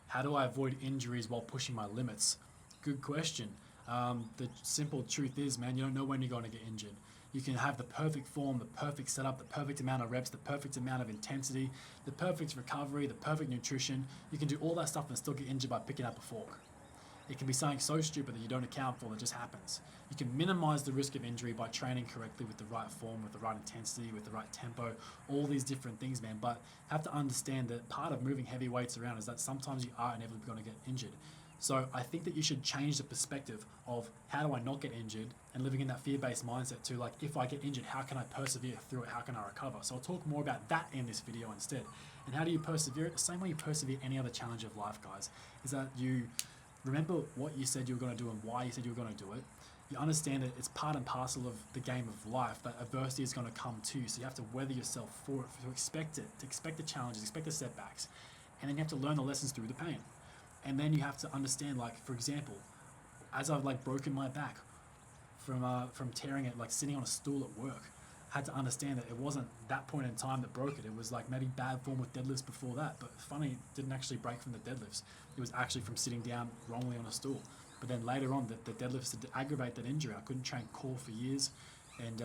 How do I avoid injuries while pushing my limits? Good question. The simple truth is, man, you don't know when you're going to get injured. You can have the perfect form, the perfect setup, the perfect amount of reps, the perfect amount of intensity, the perfect recovery, the perfect nutrition. You can do all that stuff and still get injured by picking up a fork. It can be something so stupid that you don't account for that just happens. You can minimize the risk of injury by training correctly with the right form, with the right intensity, with the right tempo, all these different things, man. But have to understand that part of moving heavy weights around is that sometimes you are inevitably going to get injured. So I think that you should change the perspective of how do I not get injured and living in that fear-based mindset to like, if I get injured, how can I persevere through it? How can I recover? So I'll talk more about that in this video instead. And how do you persevere? The same way you persevere any other challenge of life, guys, is that you remember what you said you were going to do and why you said you were going to do it. You understand that it's part and parcel of the game of life, that adversity is going to come to you. So you have to weather yourself for it, to expect it, to expect the challenges, expect the setbacks. And then you have to learn the lessons through the pain. And then you have to understand, like, for example, as I've like broken my back from tearing it, like sitting on a stool at work, had to understand that it wasn't that point in time that broke it. It was like maybe bad form with deadlifts before that. But funny, it didn't actually break from the deadlifts. It was actually from sitting down wrongly on a stool. But then later on, the deadlifts did aggravate that injury. I couldn't train core for years, and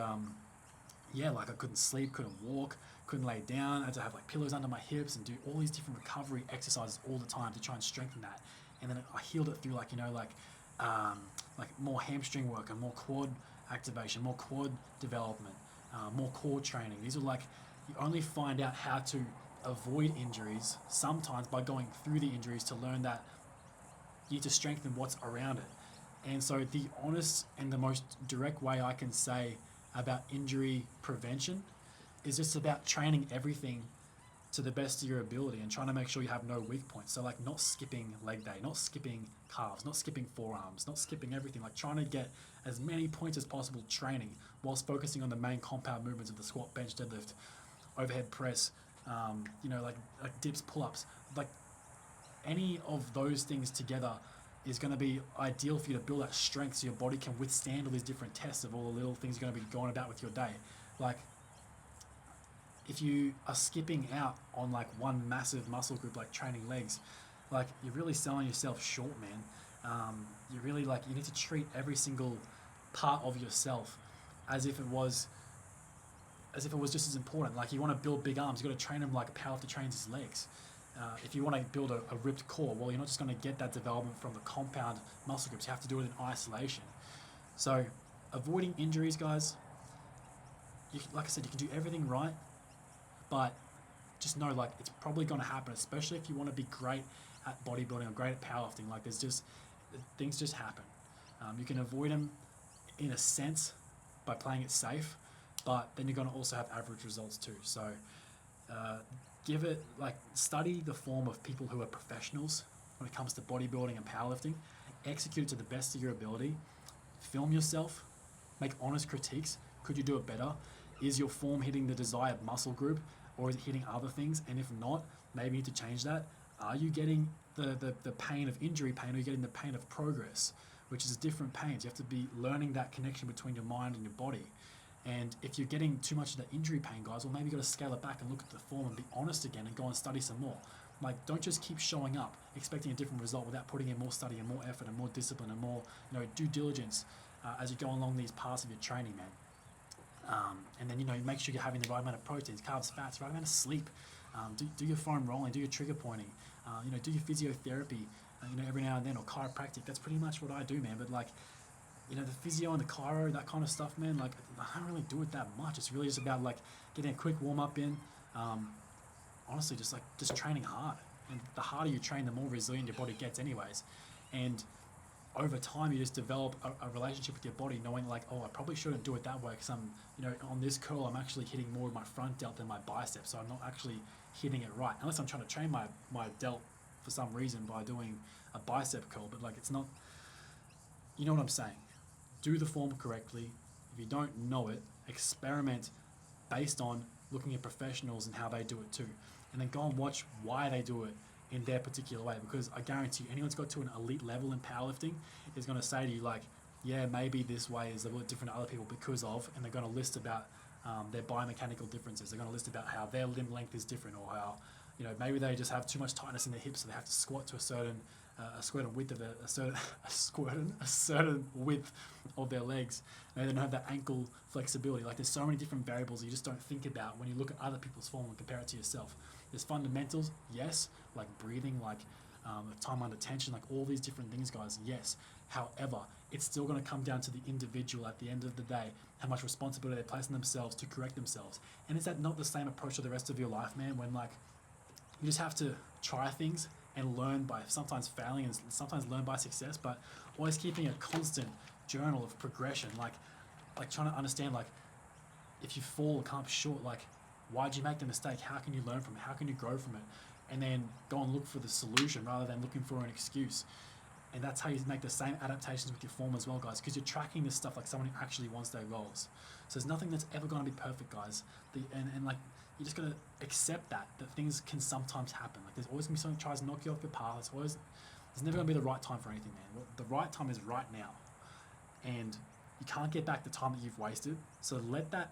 yeah, like I couldn't sleep, couldn't walk, couldn't lay down. I had to have like pillows under my hips and do all these different recovery exercises all the time to try and strengthen that. And then I healed it through like more hamstring work and more quad activation, more quad development, more core training. These are like, you only find out how to avoid injuries sometimes by going through the injuries to learn that you need to strengthen what's around it. And so the honest and the most direct way I can say about injury prevention is just about training everything to the best of your ability and trying to make sure you have no weak points. So like not skipping leg day, not skipping calves, not skipping forearms, not skipping everything, like trying to get as many points as possible training whilst focusing on the main compound movements of the squat, bench, deadlift, overhead press, like dips, pull-ups, like any of those things together is going to be ideal for you to build that strength so your body can withstand all these different tests of all the little things you're going to be going about with your day. Like if you are skipping out on like one massive muscle group like training legs, like you're really selling yourself short, man. You really like, you need to treat every single part of yourself as if it was just as important. Like you want to build big arms, you got to train him like a powerlifter trains his legs. If you want to build a ripped core, well, you're not just going to get that development from the compound muscle groups. You have to do it in isolation. So avoiding injuries, guys, like I said, you can do everything right, but just know like it's probably going to happen, especially if you want to be great at bodybuilding or great at powerlifting. Like things just happen. You can avoid them in a sense by playing it safe, but then you're going to also have average results too. So give it, like, study the form of people who are professionals when it comes to bodybuilding and powerlifting. Execute it to the best of your ability. Film yourself. Make honest critiques. Could you do it better? Is your form hitting the desired muscle group, or is it hitting other things? And if not, maybe you need to change that. Are you getting the pain of injury pain, or are you getting the pain of progress, which is different pains? You have to be learning that connection between your mind and your body. And if you're getting too much of that injury pain, guys, well, maybe you got to scale it back and look at the form and be honest again and go and study some more. Like, don't just keep showing up expecting a different result without putting in more study and more effort and more discipline and more, due diligence as you go along these paths of your training, man. And then, make sure you're having the right amount of proteins, carbs, fats, right amount of sleep. Do your foam rolling, do your trigger pointing, do your physiotherapy, every now and then, or chiropractic. That's pretty much what I do, man. But like, the physio and the chiro, that kind of stuff, man, like I don't really do it that much. It's really just about like getting a quick warm up in. Honestly, just training hard. And the harder you train, the more resilient your body gets anyways. And over time, you just develop a relationship with your body, knowing like, oh, I probably shouldn't do it that way because I'm, on this curl, I'm actually hitting more of my front delt than my bicep. So I'm not actually hitting it right. Unless I'm trying to train my delt for some reason by doing a bicep curl. But like, it's not, you know what I'm saying? Do the form correctly. If you don't know it, experiment based on looking at professionals and how they do it too. And then go and watch why they do it in their particular way, because I guarantee you, anyone's got to an elite level in powerlifting is going to say to you like, yeah, maybe this way is a little different to other people because of, and they're going to list about their biomechanical differences. They're going to list about how their limb length is different, or how maybe they just have too much tightness in their hips, so they have to squat to a certain width of a certain width of their legs. They don't have that ankle flexibility. Like, there's so many different variables you just don't think about when you look at other people's form and compare it to yourself. There's fundamentals, yes, like breathing, like time under tension, like all these different things, guys, yes. However, it's still going to come down to the individual at the end of the day, how much responsibility they place on themselves to correct themselves. And is that not the same approach to the rest of your life, man? When, like, you just have to try things and learn by sometimes failing and sometimes learn by success, but always keeping a constant journal of progression, like trying to understand, like, if you fall or come up short, like, why'd you make the mistake? How can you learn from it? How can you grow from it? And then go and look for the solution rather than looking for an excuse. And that's how you make the same adaptations with your form as well, guys, because you're tracking this stuff like someone who actually wants their goals. So there's nothing that's ever going to be perfect, guys. And like, you just got to accept that things can sometimes happen. Like, there's always going to be something that tries to knock you off your path. There's never going to be the right time for anything, man. The right time is right now. And you can't get back the time that you've wasted. So let that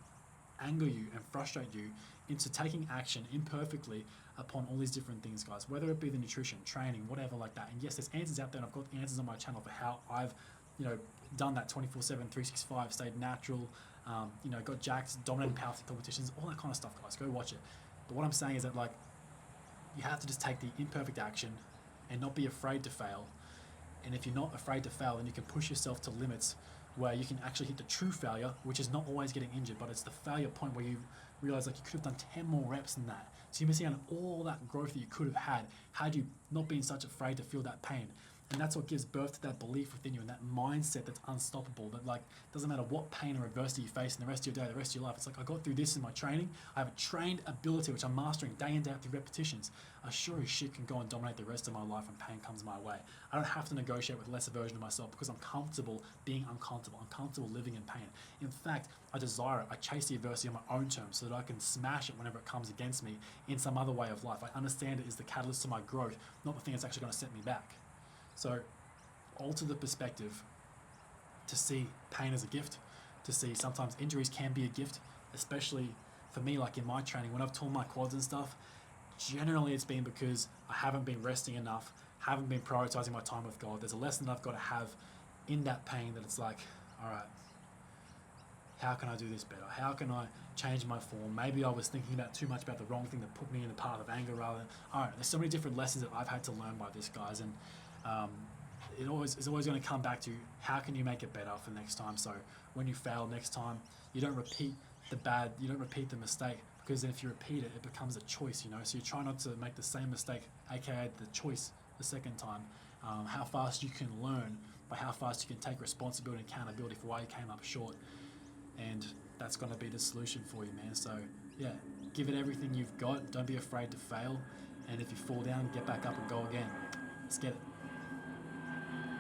anger you and frustrate you into taking action imperfectly upon all these different things, guys, whether it be the nutrition, training, whatever like that. And yes, there's answers out there, and I've got answers on my channel for how I've, done that 24/7, 365, stayed natural, got jacked, dominating powerlifting competitions, all that kind of stuff, guys. Go watch it. But what I'm saying is that, like, you have to just take the imperfect action and not be afraid to fail. And if you're not afraid to fail, then you can push yourself to limits where you can actually hit the true failure, which is not always getting injured, but it's the failure point where you realize, like, you could have done 10 more reps than that. So you're missing out on all that growth that you could have had you not been such afraid to feel that pain. And that's what gives birth to that belief within you and that mindset that's unstoppable, that, like, doesn't matter what pain or adversity you face in the rest of your day, the rest of your life. It's like, I got through this in my training. I have a trained ability which I'm mastering day in, day out through repetitions. I sure as shit can go and dominate the rest of my life when pain comes my way. I don't have to negotiate with a lesser version of myself because I'm comfortable being uncomfortable. I'm comfortable living in pain. In fact, I desire it. I chase the adversity on my own terms so that I can smash it whenever it comes against me in some other way of life. I understand it is the catalyst to my growth, not the thing that's actually going to set me back. So alter the perspective to see pain as a gift, to see sometimes injuries can be a gift, especially for me, like in my training, when I've torn my quads and stuff, generally it's been because I haven't been resting enough, haven't been prioritizing my time with God. There's a lesson that I've got to have in that pain that it's like, all right, how can I do this better? How can I change my form? Maybe I was thinking about too much about the wrong thing that put me in the path of anger rather than, all right, there's so many different lessons that I've had to learn by this, guys. And it's always going to come back to how can you make it better for next time. So when you fail next time, you don't repeat the mistake, because then if you repeat it, it becomes a choice, So you try not to make the same mistake, aka the choice, the second time. How fast you can learn by how fast you can take responsibility and accountability for why you came up short. And that's going to be the solution for you, man. So yeah, give it everything you've got. Don't be afraid to fail. And if you fall down, get back up and go again. Let's get it.